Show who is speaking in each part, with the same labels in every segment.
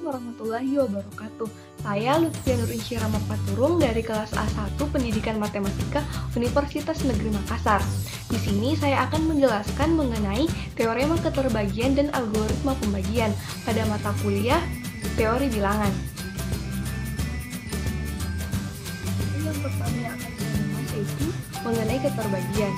Speaker 1: warahmatullahi wabarakatuh. Saya Lutfia Nur Insyirah Paturung dari kelas A1 Pendidikan Matematika Universitas Negeri Makassar. Di sini saya akan menjelaskan mengenai teorema keterbagian dan algoritma pembagian pada mata kuliah Teori Bilangan. Yang pertama yang akan saya bahas yaitu mengenai keterbagian.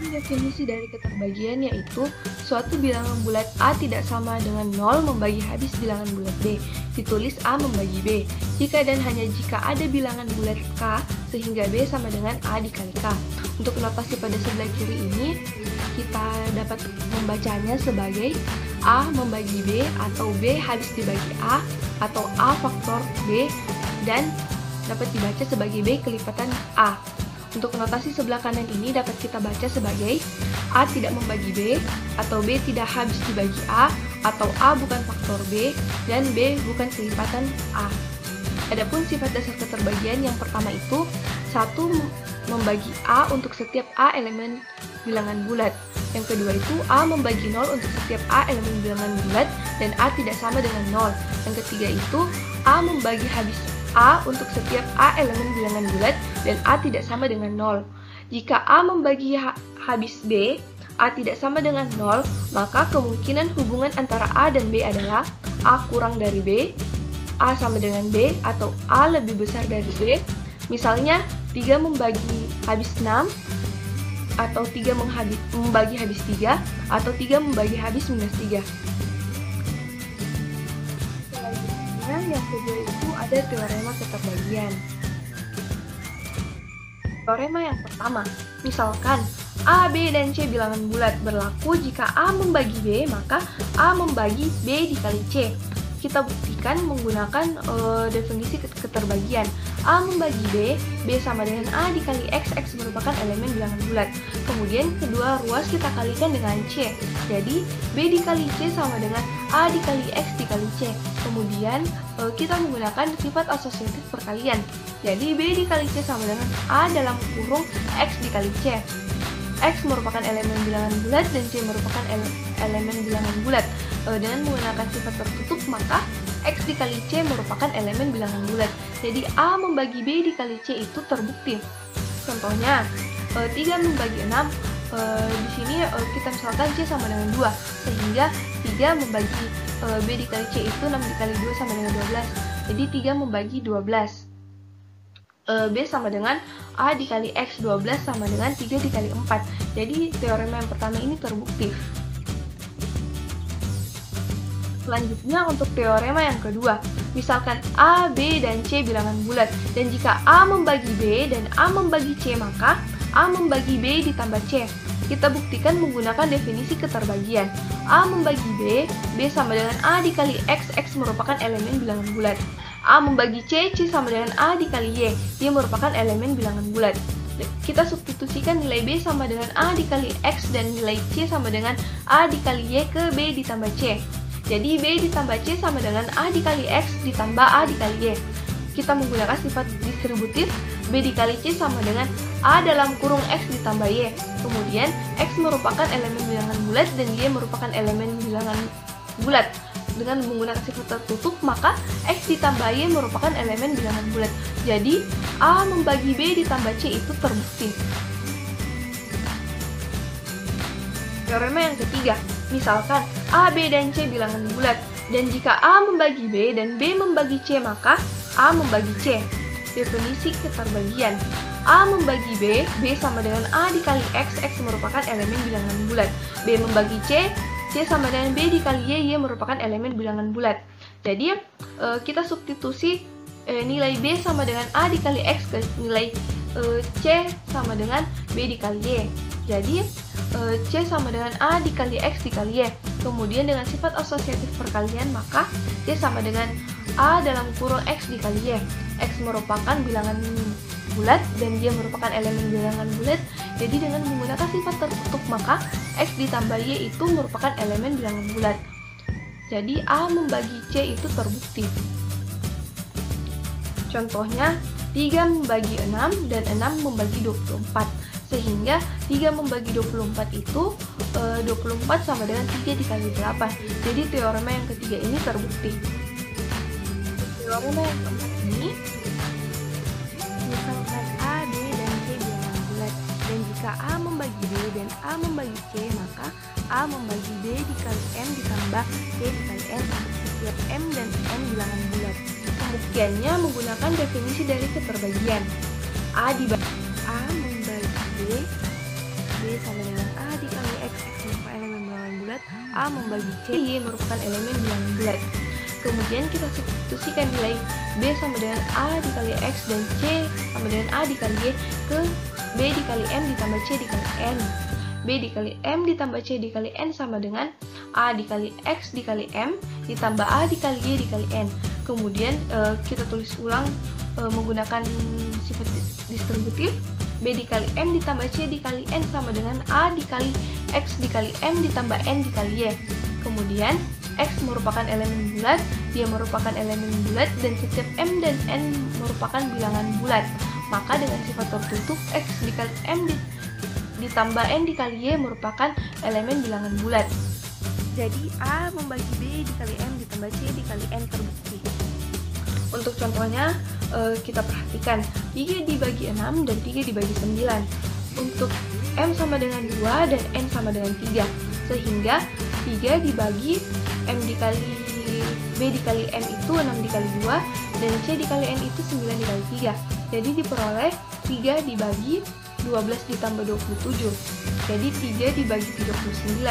Speaker 1: Definisi dari keterbagian yaitu suatu bilangan bulat A tidak sama dengan 0 membagi habis bilangan bulat B. Ditulis A membagi B. Jika dan hanya jika ada bilangan bulat K sehingga B sama dengan A dikali K. Untuk notasi pada sebelah kiri ini kita dapat membacanya sebagai A membagi B atau B habis dibagi A atau A faktor B dan dapat dibaca sebagai B kelipatan A. Untuk notasi sebelah kanan ini dapat kita baca sebagai A tidak membagi B, atau B tidak habis dibagi A, atau A bukan faktor B, dan B bukan kelipatan A. Adapun sifat dasar keterbagian yang pertama itu 1 membagi A untuk setiap A elemen bilangan bulat. Yang kedua itu A membagi 0 untuk setiap A elemen bilangan bulat dan A tidak sama dengan 0. Yang ketiga itu A membagi habis A untuk setiap A elemen bilangan bulat dan A tidak sama dengan 0. Jika A membagi habis B, A tidak sama dengan 0, maka kemungkinan hubungan antara A dan B adalah A kurang dari B, A sama dengan B, atau A lebih besar dari B. Misalnya 3 membagi habis 6, atau 3 membagi habis 3, atau 3 membagi habis minus 3. Yang kedua itu ada teorema keterbagian. Teorema yang pertama, misalkan A, B, dan C bilangan bulat berlaku jika A membagi B, maka A membagi B dikali C. Kita buktikan menggunakan definisi keterbagian. A membagi B, B sama dengan A dikali X, X merupakan elemen bilangan bulat. Kemudian kedua ruas kita kalikan dengan C. Jadi B dikali C sama dengan A dikali X dikali C. Kemudian kita menggunakan sifat asosiatif perkalian. Jadi B dikali C sama dengan A dalam kurung X dikali C. X merupakan elemen bilangan bulat dan C merupakan elemen bilangan bulat. Dengan menggunakan sifat tertutup, maka X dikali C merupakan elemen bilangan bulat. Jadi A membagi B dikali C itu terbukti. Contohnya 3 membagi 6, di sini kita misalkan C sama dengan 2, sehingga 3 membagi B dikali C itu 6 dikali 2 sama dengan 12. Jadi 3 membagi 12. B sama dengan A dikali X 12 sama dengan 3 dikali 4. Jadi teorema yang pertama ini terbukti. Selanjutnya untuk teorema yang kedua, misalkan A, B, dan C bilangan bulat, dan jika A membagi B dan A membagi C, maka A membagi B ditambah C. Kita buktikan menggunakan definisi keterbagian. A membagi B, B sama dengan A dikali X, X merupakan elemen bilangan bulat. A membagi C, C sama dengan A dikali Y, Y merupakan elemen bilangan bulat. Kita substitusikan nilai B sama dengan A dikali X dan nilai C sama dengan A dikali Y ke B ditambah C. Jadi B ditambah C sama dengan A dikali X ditambah A dikali Y. Kita menggunakan sifat distributif, B dikali C sama dengan A dalam kurung X ditambah Y. Kemudian X merupakan elemen bilangan bulat dan Y merupakan elemen bilangan bulat. Dengan menggunakan sifat tertutup, maka X ditambah Y merupakan elemen bilangan bulat. Jadi A membagi B ditambah C itu terbukti. Teorema yang ketiga, misalkan A, B, dan C bilangan bulat, dan jika A membagi B dan B membagi C, maka A membagi C. Definisi keterbagian. A membagi B, B sama dengan A dikali X, X merupakan elemen bilangan bulat. B membagi C, C sama dengan B dikali Y, Y merupakan elemen bilangan bulat. Jadi kita substitusi nilai B sama dengan A dikali X ke nilai C sama dengan B dikali Y. Jadi C sama dengan A dikali X dikali Y. Kemudian dengan sifat asosiatif perkalian, maka C sama dengan A dalam kurung X dikali Y. X merupakan bilangan bulat dan Y merupakan elemen bilangan bulat. Jadi dengan menggunakan sifat tertutup, maka X ditambah Y itu merupakan elemen bilangan bulat. Jadi A membagi C itu terbukti. Contohnya 3 membagi 6 dan 6 membagi 24. Sehingga 3 membagi 24 itu 24 sama dengan 3 dikali 8. Jadi teorema yang ketiga ini terbukti. Teorema yang keempat ini, misalkan A, B, dan C bilangan bulat, dan jika A membagi B dan A membagi C, maka A membagi B dikali M ditambah C dikali N untuk setiap M dan N bilangan bulat. Pembuktiannya menggunakan definisi dari keterbagian. A membagi B, B sama dengan A dikali X, X merupakan elemen bilangan bulat, A membagi C, Y merupakan elemen bilangan bulat. Kemudian kita substitusikan nilai B sama dengan A dikali X dan C sama dengan A dikali Y ke B dikali M ditambah C dikali N. B dikali M ditambah C dikali N sama dengan A dikali X dikali M ditambah A dikali Y dikali N. Kemudian kita tulis ulang menggunakan sifat distributif. B dikali M ditambah C dikali N sama dengan A dikali X dikali M ditambah N dikali Y. Kemudian X merupakan elemen bulat, Y merupakan elemen bulat, dan setiap M dan N merupakan bilangan bulat. Maka dengan sifat tertutup X dikali M ditambah N dikali Y merupakan elemen bilangan bulat. Jadi A membagi B dikali M ditambah C dikali N terbukti. Untuk contohnya kita perhatikan 3 dibagi 6 dan 3 dibagi 9. Untuk M sama dengan 2 dan N sama dengan 3. Sehingga 3 dibagi M dikali B dikali M itu 6 dikali 2 dan C dikali N itu 9 dikali 3. Jadi diperoleh 3 dibagi 12 ditambah 27. Jadi 3 dibagi 39.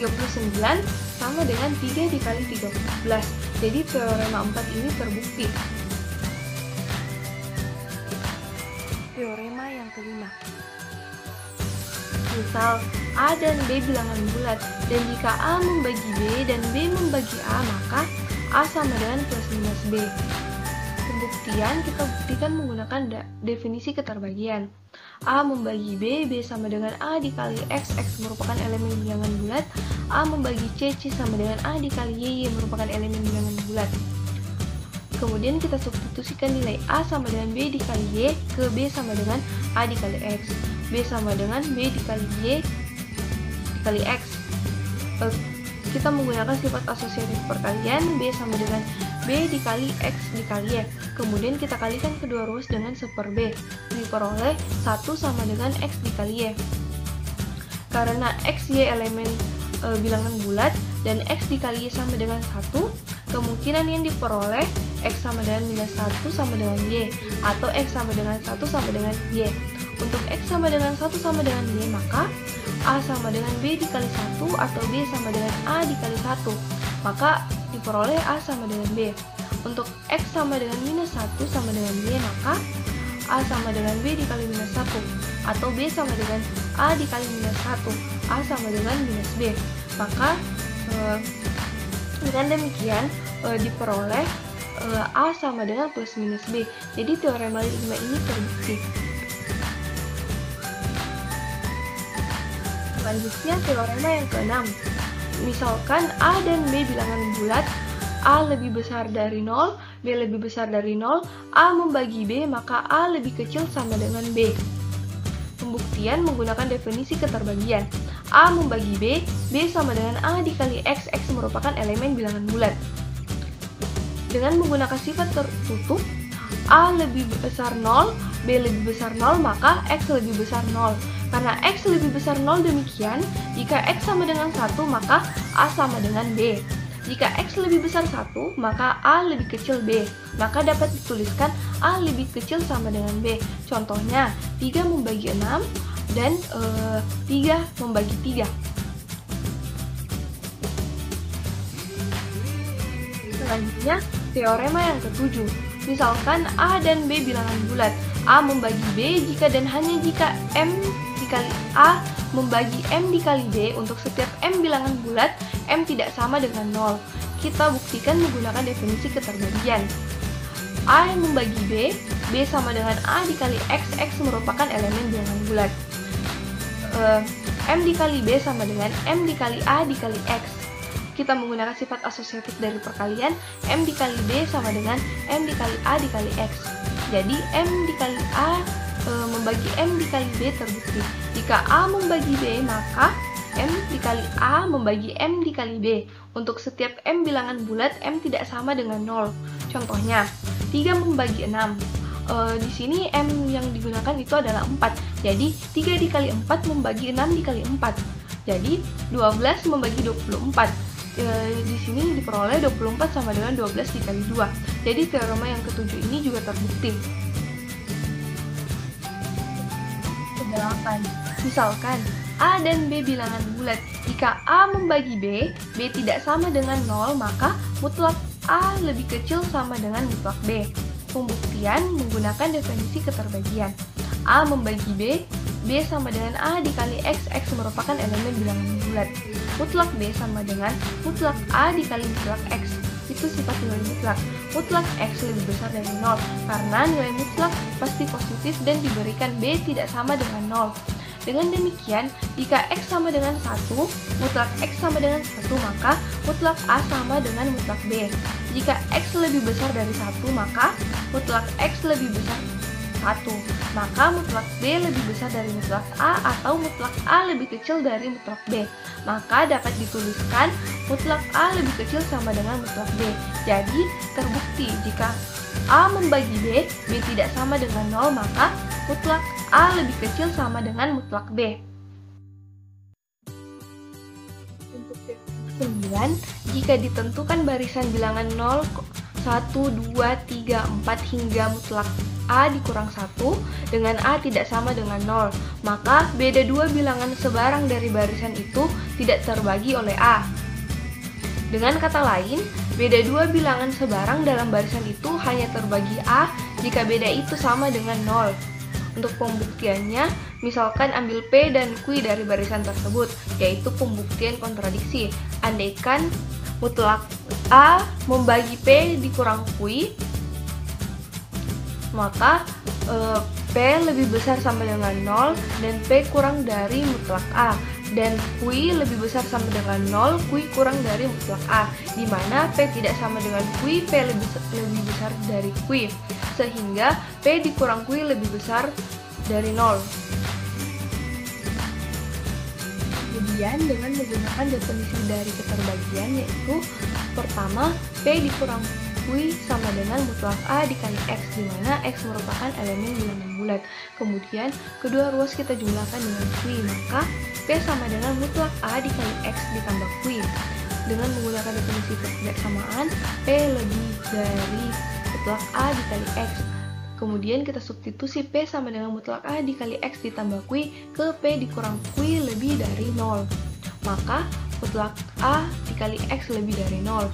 Speaker 1: 39 sama dengan 3 dikali 13. Jadi teorema 4 ini terbukti. Teorema yang kelima. Misal A dan B bilangan bulat, dan jika A membagi B dan B membagi A, maka A sama dengan plus minus B. Pembuktian kita buktikan menggunakan definisi keterbagian. A membagi B, B sama dengan A dikali X, X merupakan elemen bilangan bulat. A membagi C, C sama dengan A dikali Y, Y merupakan elemen bilangan bulat. Kemudian kita substitusikan nilai A sama dengan B dikali Y ke B sama dengan A dikali X. B sama dengan B dikali Y dikali X. Kita menggunakan sifat asosiatif perkalian. B sama dengan B dikali X dikali Y. Kemudian kita kalikan kedua ruas dengan 1 per B. Diperoleh 1 sama dengan X dikali Y. Karena X, Y elemen bilangan bulat dan X dikali Y sama dengan 1, kemungkinan yang diperoleh X sama dengan minus 1 sama dengan Y, atau X sama dengan 1 sama dengan Y. Untuk X sama dengan 1 sama dengan Y, maka A sama dengan B dikali 1 atau B sama dengan A dikali 1. Maka diperoleh A sama dengan B. Untuk X sama dengan minus 1 sama dengan Y, maka A sama dengan B dikali minus 1 atau B sama dengan A dikali minus 1. A sama dengan minus B. Maka dengan demikian diperoleh A sama dengan plus minus B. Jadi teorema 5 ini terbukti. Selanjutnya teorema yang ke-6. Misalkan A dan B bilangan bulat, A lebih besar dari 0, B lebih besar dari 0, A membagi B, maka A lebih kecil sama dengan B. Pembuktian menggunakan definisi keterbagian. A membagi B, B sama dengan A dikali X, X merupakan elemen bilangan bulat. Dengan menggunakan sifat tertutup, A lebih besar 0, B lebih besar 0, maka X lebih besar 0. Karena X lebih besar 0 demikian, jika X sama dengan 1, maka A sama dengan B. Jika X lebih besar 1, maka A lebih kecil B. Maka dapat dituliskan A lebih kecil sama dengan B. Contohnya, 3 membagi 6 dan 3 membagi 3. Selanjutnya, teorema yang ke-7. Misalkan A dan B bilangan bulat. A membagi B jika dan hanya jika M dikali A membagi M dikali B untuk setiap M bilangan bulat, M tidak sama dengan 0. Kita buktikan menggunakan definisi keterbagian. A yang membagi B, B sama dengan A dikali X, X merupakan elemen bilangan bulat. M dikali B sama dengan M dikali A dikali X. Kita menggunakan sifat asosiatif dari perkalian. M dikali B sama dengan M dikali A dikali X. Jadi M dikali A membagi M dikali B terbukti. Jika A membagi B, maka M dikali A membagi M dikali B. Untuk setiap M bilangan bulat, M tidak sama dengan 0. Contohnya, 3 membagi 6. Di sini M yang digunakan itu adalah 4. Jadi, 3 dikali 4 membagi 6 dikali 4. Jadi, 12 membagi 24. Di sini diperoleh 24 sama dengan 12 dikali 2. Jadi, teorema yang ketujuh ini juga terbukti. Ke-8. Misalkan A dan B bilangan bulat. Jika A membagi B, B tidak sama dengan 0, maka mutlak A lebih kecil sama dengan mutlak B. Pembuktian menggunakan definisi keterbagian. A membagi B, B sama dengan A dikali X, X merupakan elemen bilangan bulat. Mutlak B sama dengan mutlak A dikali mutlak X. Itu sifat nilai mutlak. Mutlak X lebih besar dari 0, karena nilai mutlak pasti positif dan diberikan B tidak sama dengan 0. Dengan demikian, jika X sama dengan 1, mutlak X sama dengan 1, maka mutlak A sama dengan mutlak B. Jika X lebih besar dari 1, maka mutlak X lebih besar 1. Maka mutlak B lebih besar dari mutlak A atau mutlak A lebih kecil dari mutlak B. Maka dapat dituliskan mutlak A lebih kecil sama dengan mutlak B. Jadi, terbukti jika A membagi B, B tidak sama dengan 0, maka mutlak A lebih kecil sama dengan mutlak B. Untuk definisi 9, jika ditentukan barisan bilangan 0, 1, 2, 3, 4 hingga mutlak A dikurang 1 dengan A tidak sama dengan 0, maka beda dua bilangan sebarang dari barisan itu tidak terbagi oleh A. Dengan kata lain, beda dua bilangan sebarang dalam barisan itu hanya terbagi A jika beda itu sama dengan 0. Untuk pembuktiannya, misalkan ambil P dan Q dari barisan tersebut, yaitu pembuktian kontradiksi. Andaikan mutlak A membagi P dikurang Q, maka P lebih besar sama dengan 0 dan P kurang dari mutlak A. Dan Q lebih besar sama dengan 0, Q kurang dari mutlak A, di mana P tidak sama dengan Q, P lebih besar dari Q, sehingga P dikurang Q lebih besar dari 0. Kemudian dengan menggunakan definisi dari keterbagian, yaitu pertama, P dikurang Q sama dengan mutlak A dikali X, di mana X merupakan elemen bilangan bulat. Kemudian kedua ruas kita jumlahkan dengan Q, maka P sama dengan mutlak A dikali X ditambah Q. Dengan menggunakan definisi kebersamaan, P lebih dari mutlak A dikali X. Kemudian kita substitusi P sama dengan mutlak A dikali X ditambah Q ke P dikurang Q lebih dari 0. Maka mutlak A dikali X lebih dari 0.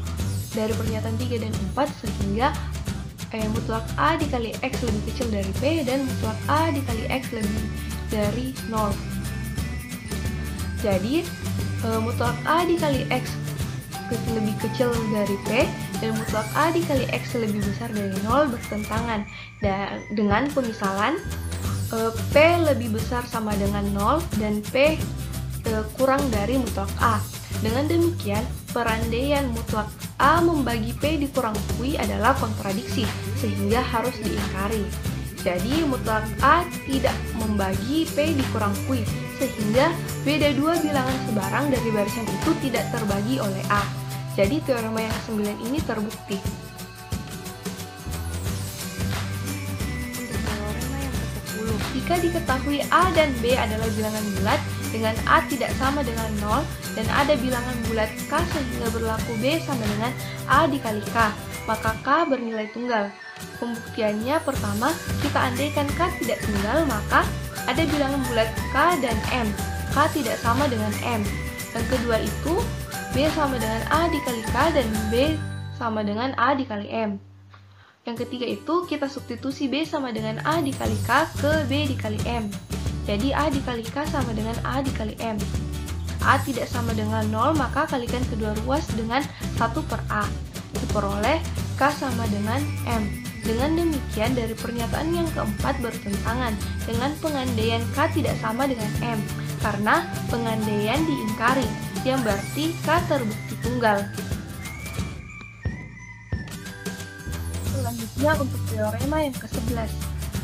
Speaker 1: Dari pernyataan 3 dan 4, sehingga mutlak A dikali X lebih kecil dari P dan mutlak A dikali X lebih dari 0. Jadi, mutlak A dikali X lebih kecil dari P dan mutlak A dikali X lebih besar dari 0 bertentangan. Dan dengan pemisalan, P lebih besar sama dengan 0 dan P kurang dari mutlak A. Dengan demikian, perandaian mutlak A membagi P dikurang Q adalah kontradiksi, sehingga harus diingkari. Jadi, mutlak A tidak membagi P dikurang Q, sehingga beda dua bilangan sebarang dari barisan itu tidak terbagi oleh A. Jadi, teorema yang ke-9 ini terbukti. Untuk teorema yang ke-10, jika diketahui A dan B adalah bilangan bulat dengan A tidak sama dengan 0 dan ada bilangan bulat K sehingga berlaku B sama dengan A dikali K, maka K bernilai tunggal. Pembuktiannya pertama, kita andaikan K tidak tunggal, maka ada bilangan bulat K dan M. K tidak sama dengan M. Yang kedua itu, B sama dengan A dikali K dan B sama dengan A dikali M. Yang ketiga itu, kita substitusi B sama dengan A dikali K ke B dikali M. Jadi A dikali K sama dengan A dikali M. A tidak sama dengan 0, maka kalikan kedua ruas dengan 1 per A. Diperoleh K sama dengan M. Dengan demikian, dari pernyataan yang keempat bertentangan dengan pengandaian K tidak sama dengan M, karena pengandaian diingkari, yang berarti K terbukti tunggal. Selanjutnya untuk teorema yang ke-11.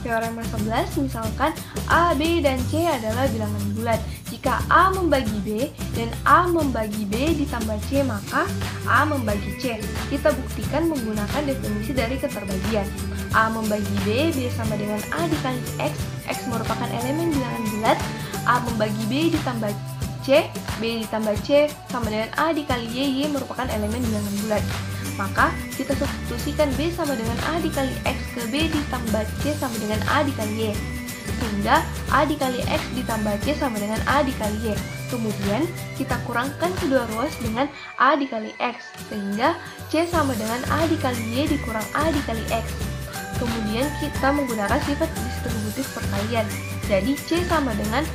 Speaker 1: teorema 11, misalkan A, B, dan C adalah bilangan bulat. Jika A membagi B dan A membagi B ditambah C, maka A membagi C. Kita buktikan menggunakan definisi dari keterbagian. A membagi B, B sama dengan A dikali X, X merupakan elemen bilangan bulat. A membagi B ditambah C, B ditambah C sama dengan A dikali Y, Y merupakan elemen bilangan bulat. Maka kita substitusikan B sama dengan A dikali X ke B ditambah C sama dengan A dikali Y, sehingga A dikali X ditambah C sama dengan A dikali Y. Kemudian kita kurangkan kedua ruas dengan A dikali X, sehingga C sama dengan A dikali Y dikurang A dikali X. Kemudian kita menggunakan sifat distributif perkalian. Jadi C sama dengan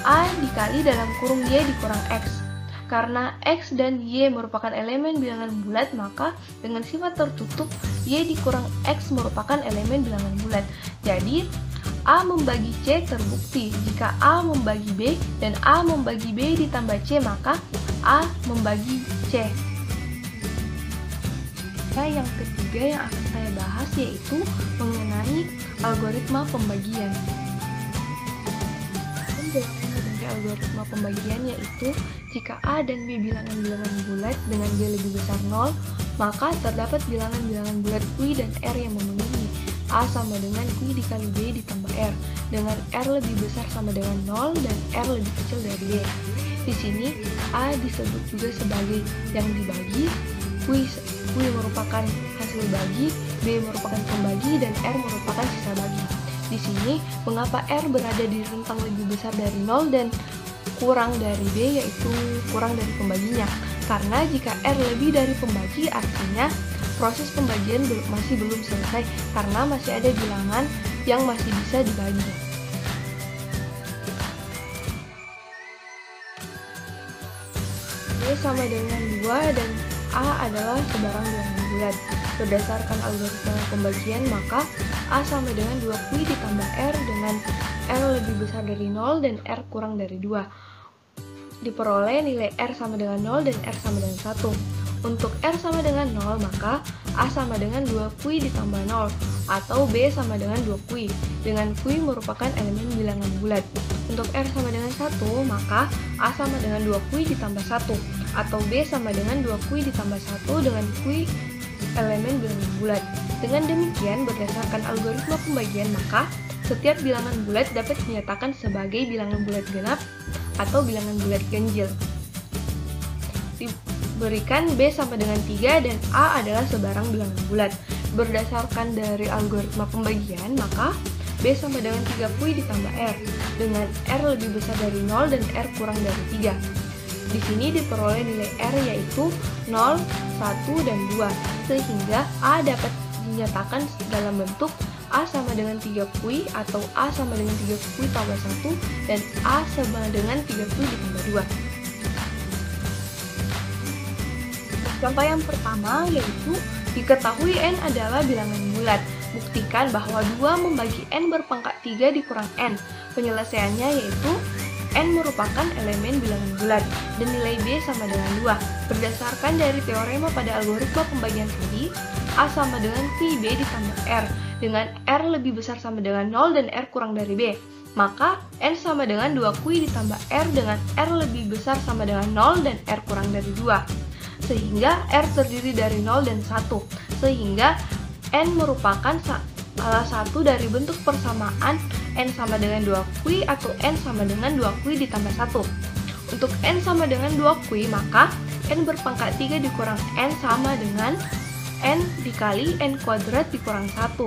Speaker 1: A dikali dalam kurung Y dikurang X. Karena X dan Y merupakan elemen bilangan bulat, maka dengan sifat tertutup Y dikurang X merupakan elemen bilangan bulat. Jadi A membagi C terbukti. Jika A membagi B dan A membagi B ditambah C, maka A membagi C. Nah, yang ketiga yang akan saya bahas yaitu mengenai algoritma pembagian. Algoritma pembagian yaitu jika A dan B bilangan-bilangan bulat dengan B lebih besar 0, maka terdapat bilangan-bilangan bulat Q dan R yang memenuhi. A sama dengan Q dikali B ditambah R, dengan R lebih besar sama dengan 0 dan R lebih kecil dari B. Di sini A disebut juga sebagai yang dibagi, Q merupakan hasil bagi, B merupakan pembagi, dan R merupakan sisa bagi. Di sini, mengapa R berada di rentang lebih besar dari 0 dan kurang dari B, yaitu kurang dari pembaginya? Karena jika R lebih dari pembagi, artinya proses pembagian masih belum selesai, karena masih ada bilangan yang masih bisa dibagi. B sama dengan 2 dan A adalah sebarang bilangan bulat. Berdasarkan algoritma pembagian, maka A sama dengan 2Q ditambah R dengan R lebih besar dari 0 dan R kurang dari 2. Diperoleh nilai R sama dengan 0 dan R sama dengan 1. Untuk R sama dengan 0, maka A sama dengan 2Q ditambah 0, atau B sama dengan 2Q, dengan Q merupakan elemen bilangan bulat. Untuk R sama dengan 1, maka A sama dengan 2Q ditambah 1, atau B sama dengan 2Q ditambah 1 dengan Q elemen bilangan bulat. Dengan demikian, berdasarkan algoritma pembagian, maka setiap bilangan bulat dapat dinyatakan sebagai bilangan bulat genap atau bilangan bulat ganjil. Diberikan B sama dengan 3 dan A adalah sebarang bilangan bulat. Berdasarkan dari algoritma pembagian, maka B sama dengan 3Q ditambah R, dengan R lebih besar dari 0 dan R kurang dari 3. Di sini diperoleh nilai R yaitu 0, 1, dan 2, sehingga A dapat dinyatakan dalam bentuk A sama dengan 3Q atau A sama dengan 3Q tambah 1 dan A sama dengan 3Q ditambah 2. Contoh yang pertama yaitu diketahui N adalah bilangan bulat. Buktikan bahwa 2 membagi N berpangkat 3 dikurang N. Penyelesaiannya yaitu N merupakan elemen bilangan bulat dan nilai B sama dengan 2. Berdasarkan dari teorema pada algoritma pembagian tadi, A sama dengan QB ditambah R, dengan R lebih besar sama dengan 0 dan R kurang dari B. Maka N sama dengan 2Q ditambah R dengan R lebih besar sama dengan 0 dan R kurang dari 2. Sehingga R terdiri dari 0 dan 1. Sehingga N merupakan salah satu dari bentuk persamaan N sama dengan 2Q atau N sama dengan 2Q ditambah 1. Untuk N sama dengan 2Q, maka N berpangkat 3 dikurang N sama dengan N dikali N kuadrat dikurang 1.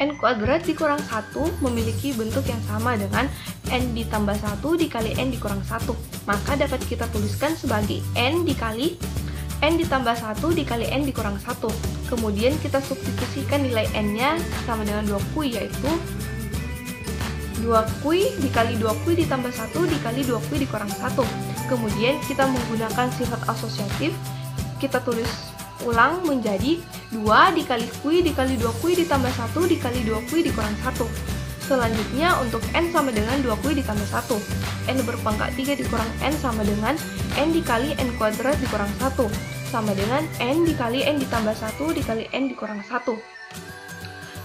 Speaker 1: N kuadrat dikurang 1 memiliki bentuk yang sama dengan N ditambah 1 dikali N dikurang 1. Maka dapat kita tuliskan sebagai N dikali N ditambah 1 dikali N dikurang 1. Kemudian kita substitusikan nilai N-nya sama dengan 2Q, yaitu 2Q dikali 2Q ditambah 1 dikali 2Q dikurang 1. Kemudian kita menggunakan sifat asosiatif, kita tulis ulang menjadi 2 dikali Q dikali 2Q ditambah 1 dikali 2Q dikurang 1. Selanjutnya untuk N sama dengan 2Q ditambah 1. N berpangkat 3 dikurang N sama dengan N dikali N kuadrat dikurang 1, sama dengan N dikali N ditambah 1 dikali N dikurang 1.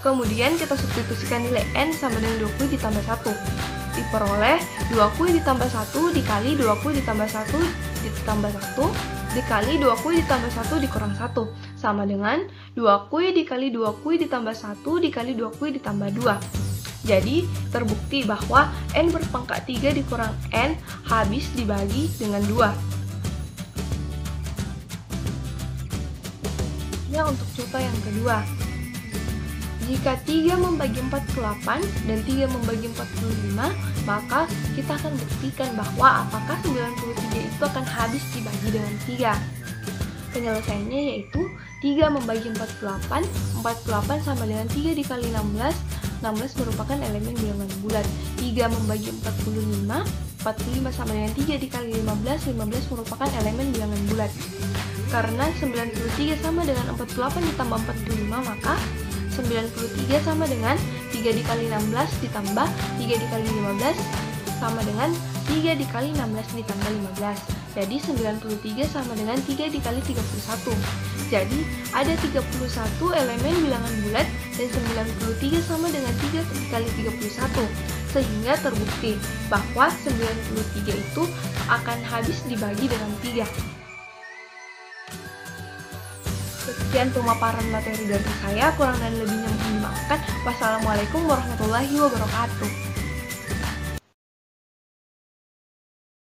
Speaker 1: Kemudian kita substitusikan nilai N sama dengan 20 ditambah 1. Diperoleh 20 ditambah 1 dikali 20 ditambah 1 ditambah 1 dikali 20 ditambah 1 dikurang 1 sama dengan 20 dikali 20 ditambah 1 dikali 20 ditambah 2. Jadi terbukti bahwa N berpangkat 3 dikurang N habis dibagi dengan 2. Ya, untuk contoh yang kedua. Jika 3 membagi 48 dan 3 membagi 45, maka kita akan buktikan bahwa apakah 93 itu akan habis dibagi dengan 3. Penyelesaiannya yaitu 3 membagi 48, 48 sama dengan 3 dikali 16, 16 merupakan elemen bilangan bulat. 3 membagi 45, 45 sama dengan 3 dikali 15, 15 merupakan elemen bilangan bulat. Karena 93 sama dengan 48 ditambah 45, maka 93 sama dengan 3 dikali 16 ditambah 3 dikali 15 sama dengan 3 dikali 16 ditambah 15. Jadi 93 sama dengan 3 dikali 31. Jadi ada 31 elemen bilangan bulat dan 93 sama dengan 3 dikali 31. Sehingga terbukti bahwa 93 itu akan habis dibagi dengan 3. Sekian pemaparan materi dari saya, kurang dan lebihnya mohon dimaafkan. Wassalamualaikum warahmatullahi wabarakatuh.